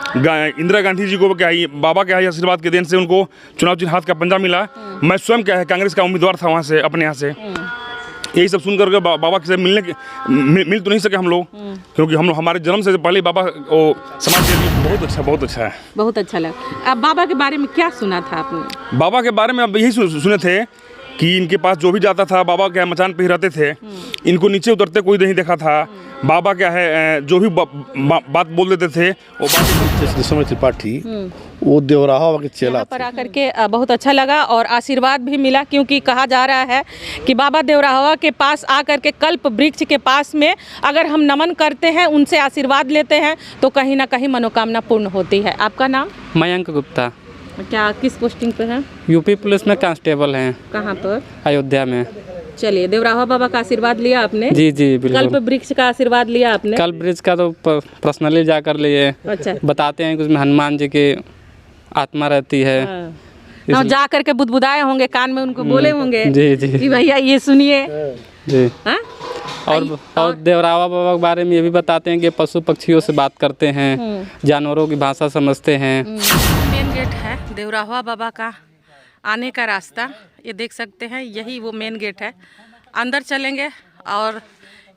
इंदिरा गांधी जी को क्या है, बाबा के यहाँ आशीर्वाद के देन से उनको चुनाव चिन्ह हाथ का पंजा मिला। मैं स्वयं क्या है कांग्रेस का उम्मीदवार था वहाँ से, अपने यहाँ से। यही सब सुन करके बाबा से मिल तो नहीं सके हम लोग, क्योंकि हम लोग हमारे जन्म से पहले बाबा वो समाज के लिए बहुत अच्छा है। बहुत अच्छा लगा। अब बाबा के बारे में क्या सुना था आपने? बाबा के बारे में अब यही सुने थे कि इनके पास जो भी जाता था बाबा क्या मचान पे ही रहते थे, इनको नीचे उतरते कोई नहीं देखा था। बाबा क्या है जो भी बात बोल देते थे वो बात त्रिपाठी वो देवराहा के चेला पर आकर के बहुत अच्छा लगा और आशीर्वाद भी मिला, क्योंकि कहा जा रहा है कि बाबा देवराहा के पास आकर के कल्प वृक्ष के पास में अगर हम नमन करते हैं, उनसे आशीर्वाद लेते हैं तो कहीं ना कहीं मनोकामना पूर्ण होती है। आपका नाम? मयंक गुप्ता। क्या किस पोस्टिंग पे है? यूपी पुलिस में कांस्टेबल हैं। कहाँ पर? अयोध्या में। चलिए, देवराहा बाबा का आशीर्वाद लिया आपने? जी जी बिल्कुल। कल्प वृक्ष का आशीर्वाद लिया आपने? कल्प वृक्ष का तो पर्सनली जाकर लिए। अच्छा। बताते हैं कि उसमें हनुमान जी की आत्मा रहती है। हाँ। जा करके बुदबुदाए होंगे, कान में उनको बोले होंगे जी जी कि भैया ये सुनिए जी। हाँ? और देवराहा बाबा के बारे में ये भी बताते हैं कि पशु पक्षियों से बात करते हैं, जानवरों की भाषा समझते हैं। मेन गेट है देवराहा बाबा का आने का रास्ता, ये देख सकते हैं, यही वो मेन गेट है। अंदर चलेंगे और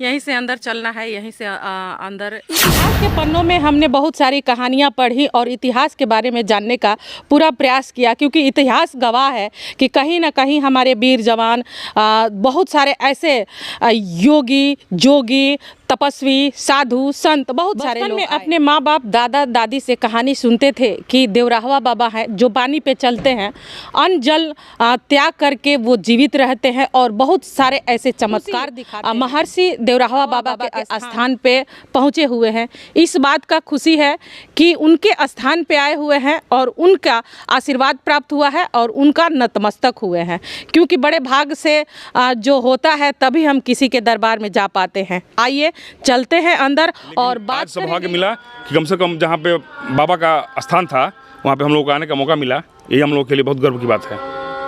यहीं से अंदर चलना है, यहीं से अंदर। इतिहास के पन्नों में हमने बहुत सारी कहानियाँ पढ़ी और इतिहास के बारे में जानने का पूरा प्रयास किया, क्योंकि इतिहास गवाह है कि कहीं ना कहीं हमारे वीर जवान, बहुत सारे ऐसे योगी, जोगी, तपस्वी, साधु, संत, बहुत सारे लोग में अपने माँ बाप, दादा दादी से कहानी सुनते थे कि देवराहा बाबा है जो पानी पे चलते हैं, अन्न जल त्याग करके वो जीवित रहते हैं और बहुत सारे ऐसे चमत्कार दिखाते हैं। महर्षि देवराहा बाबा के स्थान पे पहुँचे हुए हैं। इस बात का खुशी है कि उनके स्थान पे आए हुए हैं और उनका आशीर्वाद प्राप्त हुआ है और उनका नतमस्तक हुए हैं, क्योंकि बड़े भाग से जो होता है तभी हम किसी के दरबार में जा पाते हैं। आइए चलते हैं अंदर और बात। सौभाग्य मिला कि कम से कम जहाँ पे बाबा का स्थान था वहाँ पे हम लोग को आने का मौका मिला, यही हम लोग के लिए बहुत गर्व की बात है।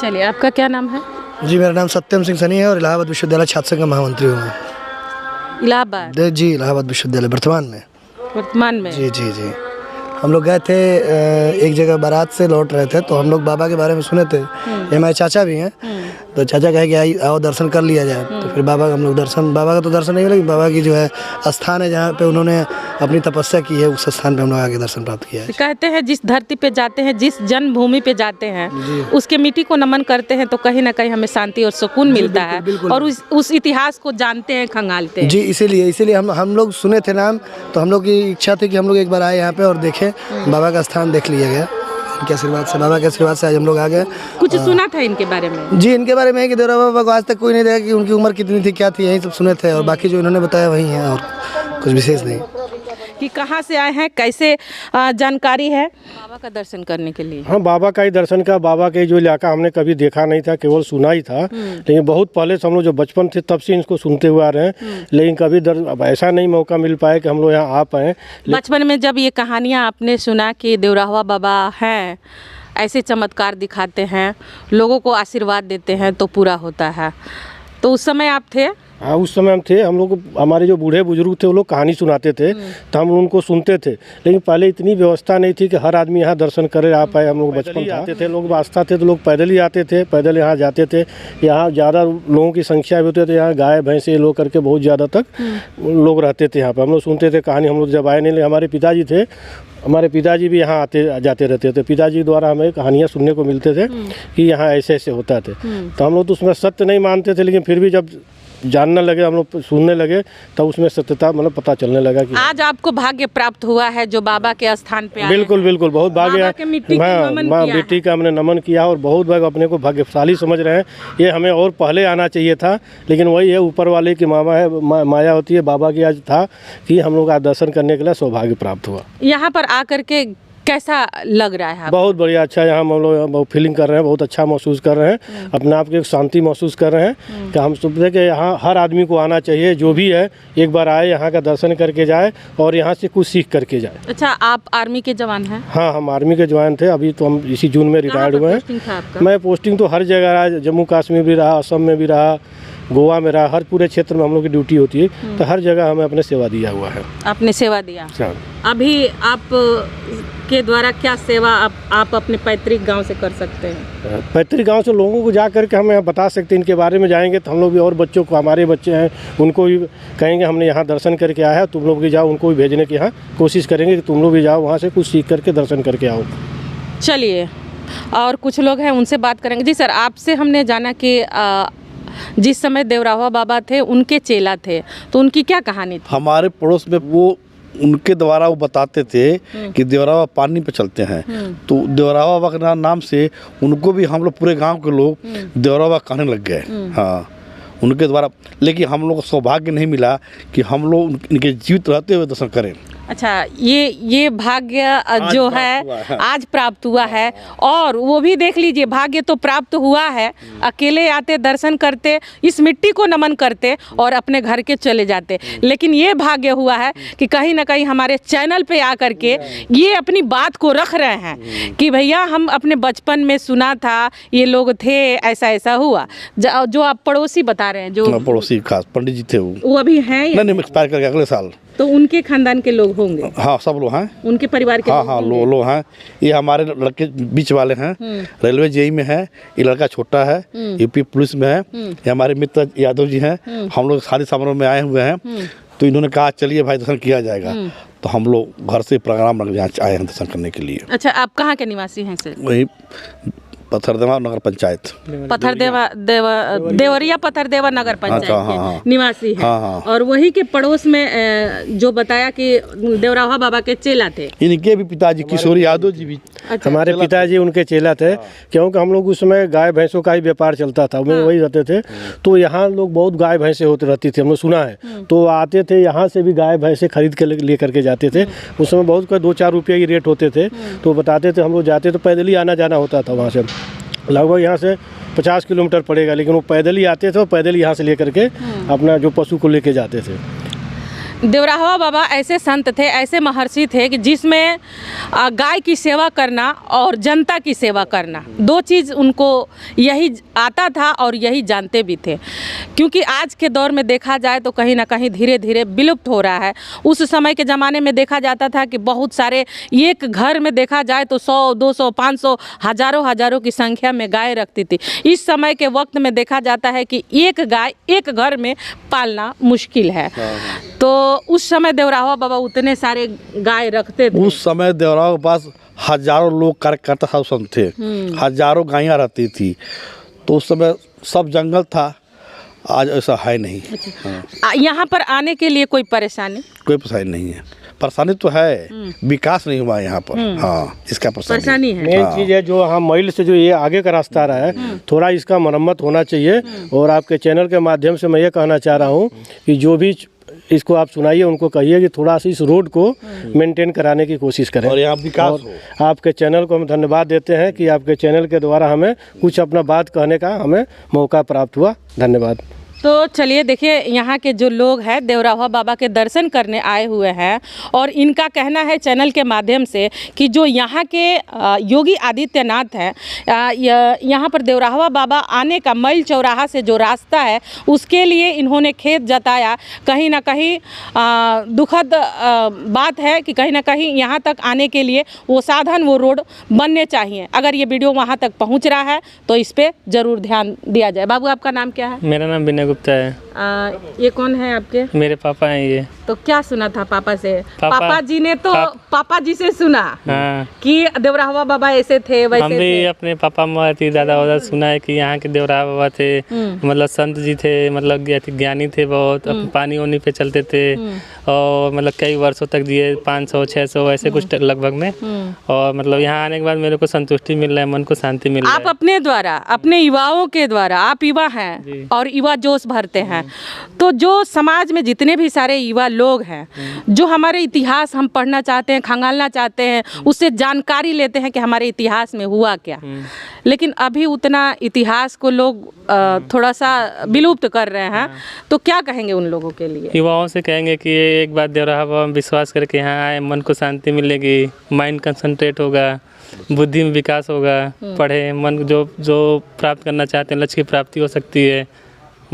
चलिए, आपका क्या नाम है? जी, मेरा नाम सत्यम सिंह सनी है और इलाहाबाद विश्वविद्यालय छात्र संघ का महामंत्री हूँ मैं। इलाहाबाद? जी, इलाहाबाद विश्वविद्यालय वर्तमान में। जी जी जी। हम लोग गए थे एक जगह, बारात से लौट रहे थे, तो हम लोग बाबा के बारे में सुने थे। ये हमारे चाचा भी हैं, तो चाचा कहे कि आओ दर्शन कर लिया जाए। तो फिर बाबा का हम लोग बाबा का तो दर्शन नहीं हुआ, लेकिन बाबा की जो है स्थान है जहाँ पे उन्होंने अपनी तपस्या की है, उस स्थान पे हम लोग आके दर्शन प्राप्त किया है। कहते हैं जिस धरती पे जाते हैं, जिस जन्मभूमि पे जाते हैं, उसके मिट्टी को नमन करते हैं तो कहीं ना कहीं हमें शांति और सुकून मिलता है और उस इतिहास को जानते हैं, खंगालते हैं। जी, इसीलिए हम लोग सुने थे नाम, तो हम लोग की इच्छा थी कि हम लोग एक बार आए यहाँ पे और देखें। बाबा का स्थान देख लिया गया इनके आशीर्वाद से, बाबा के आशीर्वाद से आज हम लोग आ गए। कुछ सुना था इनके बारे में? जी, इनके बारे में कि देवराहा बाबा को आज तक कोई नहीं देखा कि उनकी उम्र कितनी थी, क्या थी, यही सब सुने थे और बाकी जो इन्होंने बताया वही है और कुछ विशेष नहीं। कि कहाँ से आए हैं, कैसे जानकारी है बाबा का दर्शन करने के लिए? हाँ, बाबा का ही दर्शन का, बाबा के जो इलाका हमने कभी देखा नहीं था, केवल सुना ही था। लेकिन बहुत पहले से हम लोग जो बचपन थे तब से इसको सुनते हुए आ रहे हैं, लेकिन कभी ऐसा नहीं मौका मिल पाया कि हम लोग यहाँ आ पाएँ। बचपन में जब ये कहानियाँ आपने सुना कि देवराहा बाबा हैं, ऐसे चमत्कार दिखाते हैं, लोगों को आशीर्वाद देते हैं तो पूरा होता है, तो उस समय आप थे? हाँ, उस समय हम थे। हम लोग, हमारे जो बूढ़े बुजुर्ग थे वो लोग कहानी सुनाते थे तो हम उनको सुनते थे, लेकिन पहले इतनी व्यवस्था नहीं थी कि हर आदमी यहाँ दर्शन करे आ पाए। हम लोग बचपन आते थे, लोग आस्था थे तो लोग पैदल ही आते थे, पैदल यहाँ जाते थे। यहाँ ज़्यादा लोगों की संख्या भी होती थी, यहाँ गाय भैंस ये लोग करके बहुत ज़्यादा तक लोग रहते थे यहाँ पर। हम लोग सुनते थे कहानी। हम लोग जब आए नहीं, हमारे पिताजी थे, हमारे पिताजी भी यहाँ आते जाते रहते थे। पिताजी द्वारा हमें कहानियाँ सुनने को मिलते थे कि यहाँ ऐसे ऐसे होता थे। तो हम लोग तो उसमें सत्य नहीं मानते थे, लेकिन फिर भी जब जानने लगे, हम लोग सुनने लगे, तब उसमें सत्यता मतलब पता चलने लगा कि आज आपको भाग्य प्राप्त हुआ है जो बाबा के स्थान पे आए। बिल्कुल बिल्कुल, बहुत भाग्य है। हाँ, मिट्टी का हमने नमन किया और बहुत भाग्य, अपने को भाग्यशाली समझ रहे हैं। ये हमें और पहले आना चाहिए था, लेकिन वही है, ऊपर वाले की माया होती है। बाबा की आज था कि हम लोग आज दर्शन करने के लिए सौभाग्य प्राप्त हुआ। यहाँ पर आकर के कैसा लग रहा है? बहुत बढ़िया, अच्छा यहाँ हम लोग फीलिंग कर रहे हैं, बहुत अच्छा महसूस कर रहे हैं, अपने आप की एक शांति महसूस कर रहे हैं कि हम सोचते कि यहाँ हर आदमी को आना चाहिए, जो भी है एक बार आए, यहाँ का दर्शन करके जाए और यहाँ से कुछ सीख करके जाए। अच्छा, आप आर्मी के जवान हैं? हाँ, हम आर्मी के जवान थे, अभी तो हम इसी जून में रिटायर्ड हुए हैं। मैं पोस्टिंग तो हर जगह रहा, जम्मू कश्मीर भी रहा, असम में भी रहा, गोवा में रहा, हर पूरे क्षेत्र में हम लोग की ड्यूटी होती है, तो हर जगह हमें अपने सेवा दिया हुआ है। आपने सेवा दिया? अभी आप के द्वारा क्या सेवा आप अपने पैतृक गांव से कर सकते हैं? पैतृक गांव से लोगों को जा करके हमें बता सकते हैं, इनके बारे में जाएंगे तो हम लोग भी, और बच्चों को, हमारे बच्चे हैं उनको भी कहेंगे हमने यहाँ दर्शन करके आया है, तुम लोग भी जाओ, उनको भी भेजने की यहाँ कोशिश करेंगे कि तुम लोग भी जाओ, वहाँ से कुछ सीख करके दर्शन करके आओ। चलिए, और कुछ लोग हैं उनसे बात करेंगे। जी सर, आपसे हमने जाना कि जिस समय देवरावा बाबा थे उनके चेला थे, तो उनकी क्या कहानी थी? हमारे पड़ोस में वो उनके द्वारा वो बताते थे कि देवरावा पानी पे चलते हैं, तो देवरावा बाबा के नाम से उनको भी हम लोग पूरे गांव के लोग देवरावा कहने लग गए। हाँ, उनके द्वारा, लेकिन हम लोग को सौभाग्य नहीं मिला कि हम लोग इनके जीवित रहते हुए दर्शन करें। अच्छा, ये भाग्य जो है आज प्राप्त हुआ है, और वो भी देख लीजिए, भाग्य तो प्राप्त हुआ है, अकेले आते, दर्शन करते, इस मिट्टी को नमन करते और अपने घर के चले जाते, लेकिन ये भाग्य हुआ है कि कहीं ना कहीं हमारे चैनल पे आकर के ये अपनी बात को रख रहे हैं कि भैया हम अपने बचपन में सुना था, ये लोग थे, ऐसा ऐसा हुआ। जो आप पड़ोसी बता रहे हैं, जो पड़ोसी खास पंडित जी थे, वो अभी हैं? नहीं, एक्सपायर कर गए अगले साल। तो उनके खानदान के लोग होंगे? हाँ, सब लोग हैं, उनके परिवार के। हाँ, लोग हैं। ये हमारे लड़के बीच वाले हैं, रेलवे जेई में है, ये लड़का छोटा है, यूपी पुलिस में है। ये हमारे मित्र यादव जी हैं, हम लोग शादी समारोह में आए हुए हैं, तो इन्होंने कहा चलिए भाई दर्शन किया जाएगा, तो हम लोग घर से प्रोग्राम रख यहाँ आए हैं दर्शन करने के लिए। अच्छा, आप कहाँ के निवासी हैं सर? वही पत्थरदेवा नगर पंचायत, देवरिया पत्थरदेवा नगर पंचायत के निवासी हैं। और वही के पड़ोस में जो बताया कि देवरावा बाबा के चेला थे, इनके भी पिताजी किशोर यादव जी भी। अच्छा, हमारे पिताजी उनके चेला थे, क्योंकि हम लोग उस समय गाय भैंसों का ही व्यापार चलता था, वो वही रहते थे, तो यहाँ लोग बहुत गाय भैंसे होते रहती थी, हम लोग सुना है, तो आते थे यहाँ से भी गाय भैंसे खरीद के ले करके जाते थे। उस समय बहुत 2-4 रुपये की रेट होते थे, तो बताते थे, हम लोग जाते तो पैदल ही आना जाना होता था, वहाँ से लगभग यहाँ से 50 किलोमीटर पड़ेगा, लेकिन वो पैदल ही आते थे और पैदल यहाँ से लेकर के अपना जो पशु को लेके जाते थे। देवरावा बाबा ऐसे संत थे, ऐसे महर्षि थे कि जिसमें गाय की सेवा करना और जनता की सेवा करना, दो चीज़ उनको यही आता था और यही जानते भी थे। क्योंकि आज के दौर में देखा जाए तो कहीं ना कहीं धीरे धीरे विलुप्त हो रहा है। उस समय के ज़माने में देखा जाता था कि बहुत सारे, एक घर में देखा जाए तो 100, 200, 500, हजारों की संख्या में गाय रखती थी। इस समय के वक्त में देखा जाता है कि एक गाय एक घर में पालना मुश्किल है। तो उस समय देवरावा बाबा उतने सारे गाय रखते थे। उस समय देवरावा के पास हजारों लोग कार्यकर्ता साधु संत थे, हजारों गायें रहती थी, तो उस समय सब जंगल था, आज ऐसा है नहीं। अच्छा। यहाँ पर आने के लिए कोई परेशानी? कोई परेशानी नहीं है, परेशानी तो है, विकास नहीं हुआ यहाँ पर। हाँ, इसका परेशानी है। मेन चीज़ है जो हम मैल से जो ये आगे का रास्ता आ रहा है, थोड़ा इसका मरम्मत होना चाहिए। और आपके चैनल के माध्यम से मैं ये कहना चाह रहा हूँ कि जो भी इसको आप सुनाइए, उनको कहिए कि थोड़ा सा इस रोड को मेंटेन कराने की कोशिश करें और यहाँ विकास हो। आपके चैनल को हम धन्यवाद देते हैं कि आपके चैनल के द्वारा हमें कुछ अपना बात कहने का हमें मौका प्राप्त हुआ। धन्यवाद। तो चलिए देखिए, यहाँ के जो लोग हैं देवरावा बाबा के दर्शन करने आए हुए हैं, और इनका कहना है चैनल के माध्यम से कि जो यहाँ के योगी आदित्यनाथ हैं, यहाँ पर देवरावा बाबा आने का मैल चौराहा से जो रास्ता है उसके लिए इन्होंने खेत जताया। कहीं ना कहीं दुखद बात है कि कहीं ना कहीं यहाँ तक आने के लिए वो साधन, वो रोड बनने चाहिए। अगर ये वीडियो वहाँ तक पहुँच रहा है तो इस पर ज़रूर ध्यान दिया जाए। बाबू, आपका नाम क्या है? मेरा नाम विनय गुप्ता है। ये कौन है आपके? मेरे पापा हैं ये। तो क्या सुना था पापा से? पापा जी ने तो पापा जी से सुना कि देवरावा बाबा ऐसे थे वैसे हम भी अपने पापा मम्मी दादा वादा सुना है कि यहाँ के देवरावा बाबा थे, मतलब संत जी थे, मतलब ज्ञानी थे बहुत, पानी वानी पे चलते थे और मतलब कई वर्षों तक जिए, 500-600 ऐसे कुछ लगभग में। और मतलब यहाँ आने के बाद मेरे को संतुष्टि मिल रहा है, मन को शांति मिल रहा है। आप अपने द्वारा, अपने युवाओं के द्वारा, आप युवा हैं और युवा जोश भरते हैं, तो जो समाज में जितने भी सारे युवा लोग हैं, जो हमारे इतिहास हम पढ़ना चाहते हैं, खंगालना चाहते हैं, उससे जानकारी लेते हैं कि हमारे इतिहास में हुआ क्या, लेकिन अभी उतना इतिहास को लोग थोड़ा सा विलुप्त कर रहे हैं, तो क्या कहेंगे उन लोगों के लिए? युवाओं से कहेंगे कि एक बार देवराहा बाबा में विश्वास करके यहाँ आए, मन को शांति मिलेगी, माइंड कंसंट्रेट होगा, बुद्धि में विकास होगा, पढ़े, मन जो प्राप्त करना चाहते हैं लक्ष्य की प्राप्ति हो सकती है।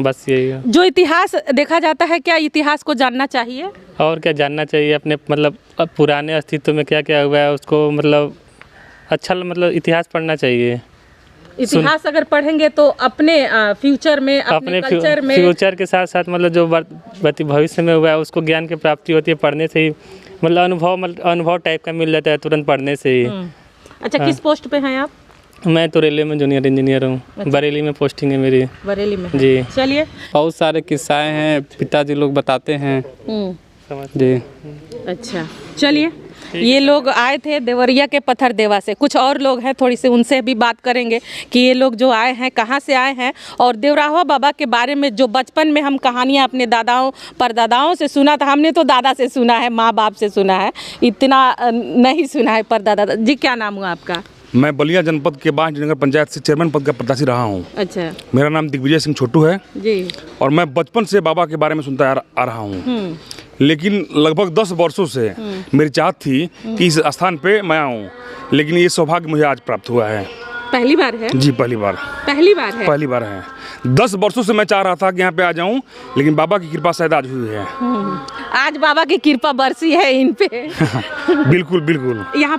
बस यही है। जो इतिहास देखा जाता है, क्या इतिहास को जानना चाहिए? और क्या जानना चाहिए, अपने मतलब पुराने अस्तित्व में क्या क्या हुआ है उसको मतलब अच्छा मतलब इतिहास पढ़ना चाहिए। इतिहास अगर पढ़ेंगे तो अपने फ्यूचर में, अपने कल्चर में, फ्यूचर के साथ साथ मतलब जो भविष्य में हुआ है उसको ज्ञान की प्राप्ति होती है पढ़ने से ही, मतलब अनुभव टाइप का मिल जाता है तुरंत पढ़ने से ही। अच्छा, किस पोस्ट पे हैं आप? मैं तो रेलवे में जूनियर इंजीनियर हूँ। अच्छा। बरेली में पोस्टिंग है मेरी। बरेली में? जी। चलिए, बहुत सारे किस्साएं हैं, पिताजी लोग बताते हैं जी। अच्छा, चलिए, ये लोग आए थे देवरिया के पत्थर देवा से। कुछ और लोग हैं, थोड़ी सी उनसे भी बात करेंगे कि ये लोग जो आए हैं कहाँ से आए हैं, और देवराहा बाबा के बारे में जो बचपन में हम कहानियाँ अपने दादाओं परदादाओं से सुना था। हमने तो दादा से सुना है, माँ बाप से सुना है, इतना नहीं सुना है परदादा। जी, क्या नाम हुआ आपका? मैं बलिया जनपद के बांझ नगर पंचायत से चेयरमैन पद का प्रत्याशी रहा हूँ। अच्छा। मेरा नाम दिग्विजय सिंह छोटू है जी। और मैं बचपन से बाबा के बारे में सुनता आ रहा हूँ, लेकिन लगभग 10 वर्षों से मेरी चाहत थी कि इस स्थान पे मैं आऊँ, लेकिन ये सौभाग्य मुझे आज प्राप्त हुआ है। पहली बार है? जी, पहली बार। पहली बार है? पहली बार है। 10 वर्षों से मैं चाह रहा था कि यहाँ पे आ जाऊँ, लेकिन बाबा की कृपा शायद आज हुई है। आज बाबा की कृपा बरसी है इन पे। बिल्कुल बिल्कुल। यहाँ